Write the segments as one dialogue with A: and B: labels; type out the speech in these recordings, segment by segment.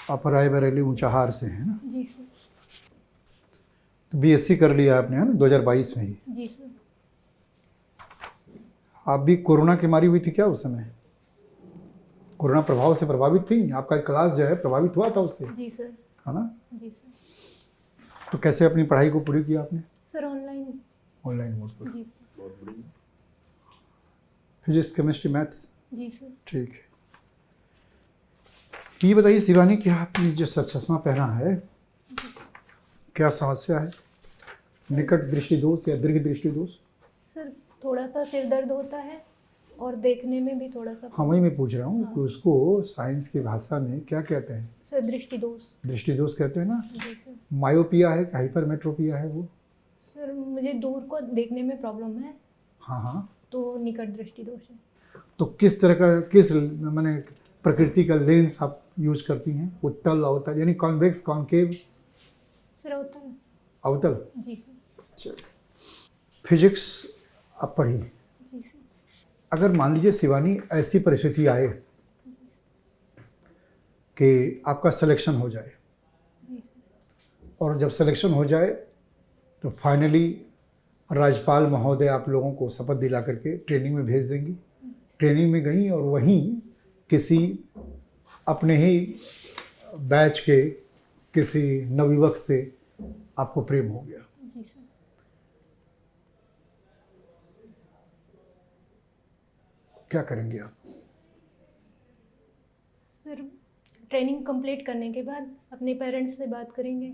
A: आप रायबरेली ऊंचाहार से हैं ना?
B: जी सर।
A: तो बीएससी कर लिया आपने है ना 2022 में ही?
B: जी सर।
A: आप भी कोरोना की मारी हुई थी क्या उस समय? कोरोना प्रभाव से प्रभावित थी? आपका क्लास जो है प्रभावित हुआ था उससे,
B: जी सर।
A: है ना?
B: जी सर।
A: तो कैसे अपनी पढ़ाई को पूरी किया आपने?
B: Sir online.
A: ऑनलाइन मोड पर।
B: जी
C: बहुत बढ़िया।
A: फिजिक्स, केमिस्ट्री, मैथ्स,
B: जी सर।
A: ठीक है। ये बताइए शिवानी, क्या आपने जो चश्मा पहना है क्या समस्या है? निकट दृष्टि दोष या दीर्घ दृष्टि दोष?
B: सर थोड़ा सा सिर दर्द होता है और देखने में भी थोड़ा सा।
A: हाँ, वही मैं पूछ रहा हूँ
B: हाँ।
A: कि उसको साइंस की भाषा में क्या कहते हैं?
B: सर दृष्टि दोष।
A: दृष्टि दोष कहते हैं ना?
B: जी सर।
A: मायोपिया है, हाइपरमेट्रोपिया है वो?
B: सर मुझे दूर को देखने में प्रॉब्लम है,
A: हाँ हाँ।
B: तो निकट दृष्टि दोष है।
A: तो किस तरह का, किस माने प्रकृति का लेंस आप यूज करती हैं? उत्तल, अवतल, यानी कॉन्वेक्स, कॉन्केव?
B: सर अवतल।
A: अवतल।
B: जी सर।
A: चलिए, फिजिक्स आप पढ़ी।
B: जी सर।
A: अगर मान लीजिए शिवानी ऐसी परिस्थिति आए कि आपका सिलेक्शन हो जाए,
B: जी सर।
A: और जब सिलेक्शन हो जाए तो फाइनली राज्यपाल महोदय आप लोगों को शपथ दिला करके ट्रेनिंग में भेज देंगी। ट्रेनिंग में गई और वहीं किसी अपने ही बैच के किसी नवयुवक से आपको प्रेम हो गया,
B: जी सर।
A: क्या करेंगे आप?
B: सर ट्रेनिंग कंप्लीट करने के बाद अपने पेरेंट्स से बात करेंगे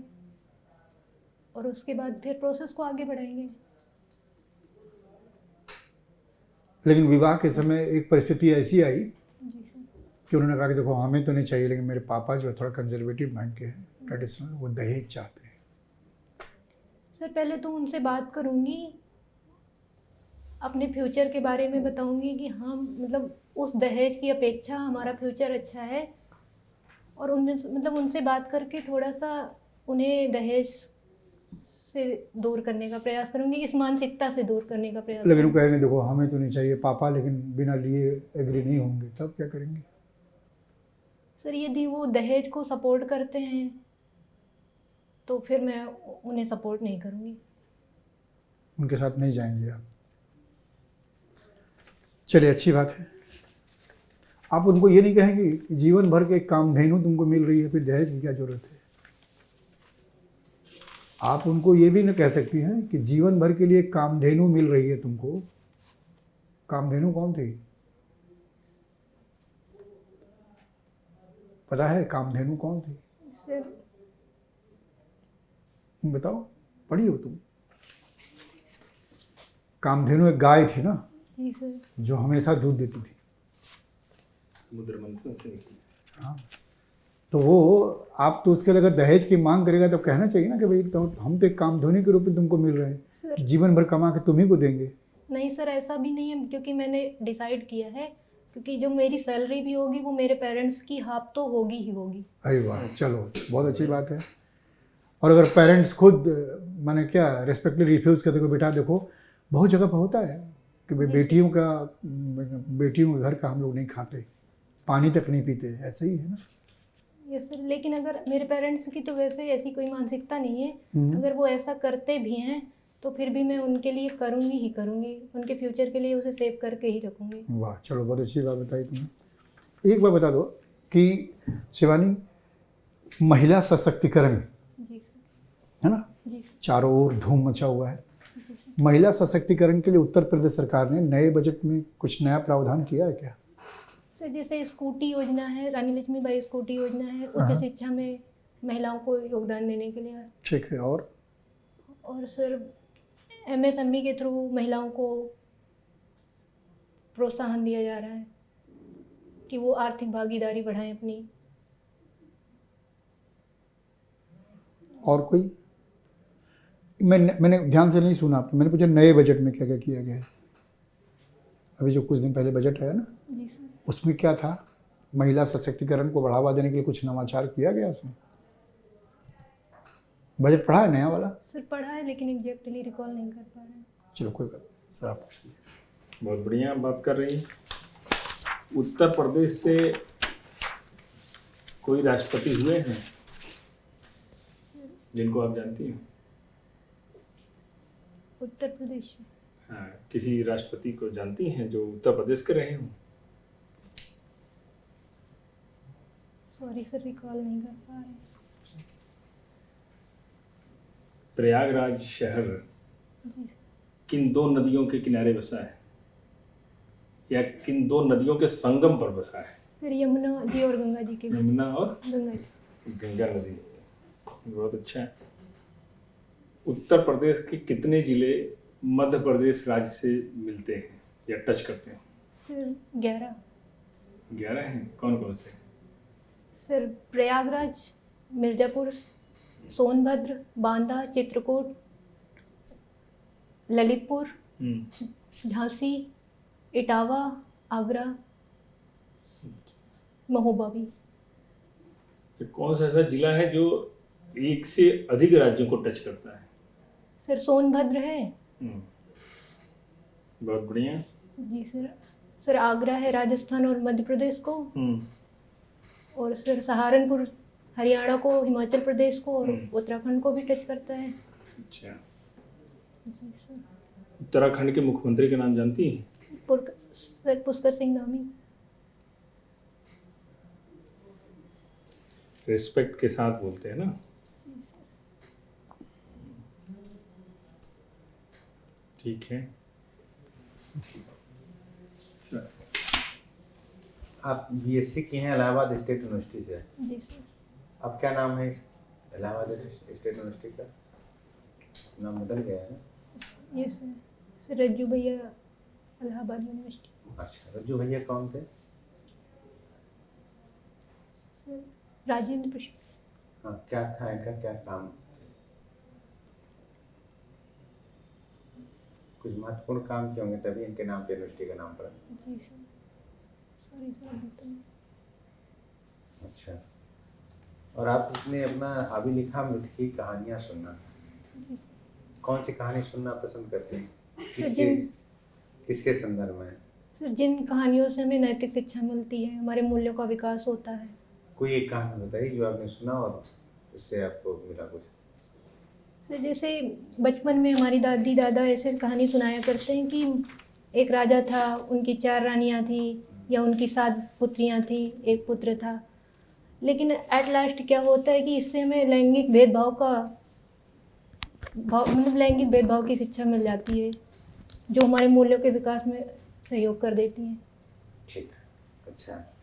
B: और उसके बाद फिर प्रोसेस को आगे बढ़ाएंगे।
A: लेकिन विवाह के समय एक परिस्थिति ऐसी आई
B: जी सर।
A: कि उन्होंने कहा कि देखो हमें तो नहीं चाहिए, लेकिन मेरे पापा जो है थोड़ा कंजर्वेटिव माइंड के हैं, ट्रेडिशनल, वो दहेज चाहते हैं।
B: सर पहले तो उनसे बात करूंगी, अपने फ्यूचर के बारे में बताऊंगी कि हाँ मतलब उस दहेज की अपेक्षा हमारा फ्यूचर अच्छा है, और उनसे बात करके थोड़ा सा उन्हें दहेज से दूर करने का प्रयास करूंगी, इस मानसिकता से दूर करने का प्रयास
A: लेकिन वो
B: करूंगी।
A: कहेंगे देखो हमें तो नहीं चाहिए पापा, लेकिन बिना लिए एग्री नहीं होंगे, तब क्या करेंगे?
B: सर यदि वो दहेज को सपोर्ट करते हैं तो फिर मैं उन्हें सपोर्ट नहीं करूंगी।
A: उनके साथ नहीं जाएंगे आप? चलिए, अच्छी बात है। आप उनको ये नहीं कहेंगे कि जीवन भर के कामधेनु तुमको मिल रही है, फिर दहेज की क्या जरूरत है? आप उनको ये भी न कह सकती हैं कि जीवन भर के लिए कामधेनु मिल रही है तुमको। कामधेनु कौन थी पता है? कामधेनु कौन थी
B: सर
A: तुम बताओ, पढ़ी हो तुम? कामधेनु एक गाय थी ना,
B: जी सर।
A: जो हमेशा दूध देती थी।
C: समुद्र मंथन से निकली।
A: हाँ, तो वो आप तो उसके लिए अगर दहेज की मांग करेगा तो कहना चाहिए ना कि भाई तो हम तो एक कामधेनु के रूप में तुमको मिल रहे हैं,
B: सर
A: जीवन भर कमा के तुम ही को देंगे।
B: नहीं सर, ऐसा भी नहीं है, क्योंकि मैंने डिसाइड किया है, क्योंकि जो मेरी सैलरी भी होगी वो मेरे पेरेंट्स की हाफ तो होगी ही होगी।
A: अरे वाह, चलो बहुत अच्छी बात है। और अगर पेरेंट्स खुद माने क्या रेस्पेक्टली रिफ्यूज़ करते को, बेटा देखो बहुत जगह पर होता है कि भाई
B: जी,
A: बेटियों के घर का हम लोग नहीं खाते, पानी तक नहीं पीते, ऐसा ही है ना?
B: यस सर, लेकिन अगर मेरे पेरेंट्स की तो वैसे ऐसी कोई मानसिकता नहीं है।
A: हम्म।
B: अगर वो ऐसा करते भी हैं तो फिर भी मैं उनके लिए करूँगी ही करूँगी, उनके फ्यूचर के लिए उसे सेव करके ही रखूँगी।
A: वाह, चलो बहुत अच्छी बात बताई तुमने। एक बात बता दो कि शिवानी, महिला सशक्तिकरण
B: जी सर।
A: है ना,
B: जी सर।
A: चारों ओर धूम मचा हुआ है।
B: जी सर।
A: महिला सशक्तिकरण के लिए उत्तर प्रदेश सरकार ने नए बजट में कुछ नया प्रावधान किया है क्या?
B: सर जैसे स्कूटी योजना है, रानी लक्ष्मीबाई स्कूटी योजना है,
A: हाँ।
B: उच्च शिक्षा में महिलाओं को योगदान देने के लिए।
A: ठीक है,
B: और सर MSME के थ्रू महिलाओं को प्रोत्साहन दिया जा रहा है कि वो आर्थिक भागीदारी बढ़ाएं अपनी।
A: और कोई? मैंने ध्यान से नहीं सुना आपने, मैंने पूछा नए बजट में क्या क्या किया गया है। अभी जो कुछ दिन पहले बजट आया ना,
B: जी सर।
A: उसमें क्या था? महिला सशक्तिकरण को बढ़ावा देने के लिए कुछ नवाचार किया गया उसमें? बजट पढ़ा है नया वाला?
B: सर पढ़ा है, लेकिन एग्जैक्टली रिकॉल नहीं कर पा रहे हैं।
A: चलो कोई बात नहीं, सर आप पूछ लीजिए।
C: बहुत बढ़िया बात कर रही हैं। उत्तर प्रदेश से कोई राष्ट्रपति हुए हैं जिनको आप जानती हैं?
B: उत्तर प्रदेश में।
C: हाँ, किसी राष्ट्रपति को जानती हैं जो उत्तर प्रदेश के रहे हों?
B: सॉरी सर, रिकॉल नहीं कर पा रहे।
C: प्रयागराज शहर
B: जी
C: किन दो नदियों के किनारे बसा है, या किन दो नदियों के संगम पर बसा है?
B: सर, यमुना जी और गंगा जी के बीच।
C: यमुना और
B: गंगा जी।
C: गंगा नदी। बहुत अच्छा है। उत्तर प्रदेश के कितने जिले मध्य प्रदेश राज्य से मिलते हैं या टच करते हैं?
B: सर 11।
C: 11 हैं। कौन कौन से?
B: सर प्रयागराज, मिर्ज़ापुर, सोनभद्र, बांदा, चित्रकूट, ललितपुर, झांसी, इटावा, आगरा, महोबा भी।
C: तो कौन सा ऐसा जिला है जो एक से अधिक राज्यों को टच करता है?
B: सर सोनभद्र है।
C: बहुत बढ़िया।
B: जी सर। सर आगरा है राजस्थान और मध्य प्रदेश को। और सर सहारनपुर हरियाणा को, हिमाचल प्रदेश को और उत्तराखंड को भी टच करता है।
C: अच्छा।
B: जी सर।
C: उत्तराखंड के मुख्यमंत्री का नाम जानती हैं?
B: सर पुष्कर सिंह धामी।
C: रिस्पेक्ट के साथ बोलते हैं ना?
B: जी सर।
C: ठीक है सर।
D: आप बीएससी किए हैं इलाहाबाद स्टेट यूनिवर्सिटी से।
B: जी सर।
D: अब क्या नाम है इस इलाहाबाद स्टेट यूनिवर्सिटी का? नाम बदल गया है ना?
B: ये सर। सर रज्जू भैया, इलाहाबाद यूनिवर्सिटी।
D: अच्छा, रज्जू भैया कौन थे?
B: सर राजेंद्र प्रसाद।
D: हाँ, क्या था इनका, क्या काम? कुछ महत्वपूर्ण काम किए होंगे तभी इनके नाम पे यूनिवर्सिटी का नाम पड़ा।
B: जी सर। Sorry sir.
D: अच्छा, और आपने अपना हावी लिखा मिथकी कहानियाँ सुनना।
B: जी सर।
D: कौन सी कहानी सुनना पसंद करते हैं?
B: जिन-
D: किसके संदर्भ में?
B: सर जिन कहानियों से हमें नैतिक शिक्षा मिलती है, हमारे मूल्यों का विकास होता है।
D: कोई एक कहानी बताइए जो आपने सुना और उससे आपको मिला कुछ।
B: सर जैसे बचपन में हमारी दादी दादा ऐसे कहानी सुनाया करते हैं कि एक राजा था, उनकी 4 रानियां थी या उनकी 7 पुत्रियां थी, एक पुत्र था। लेकिन एट लास्ट क्या होता है कि इससे हमें लैंगिक भेदभाव का मतलब लैंगिक भेदभाव की शिक्षा मिल जाती है, जो हमारे मूल्यों के विकास में सहयोग कर देती है।
D: ठीक, अच्छा।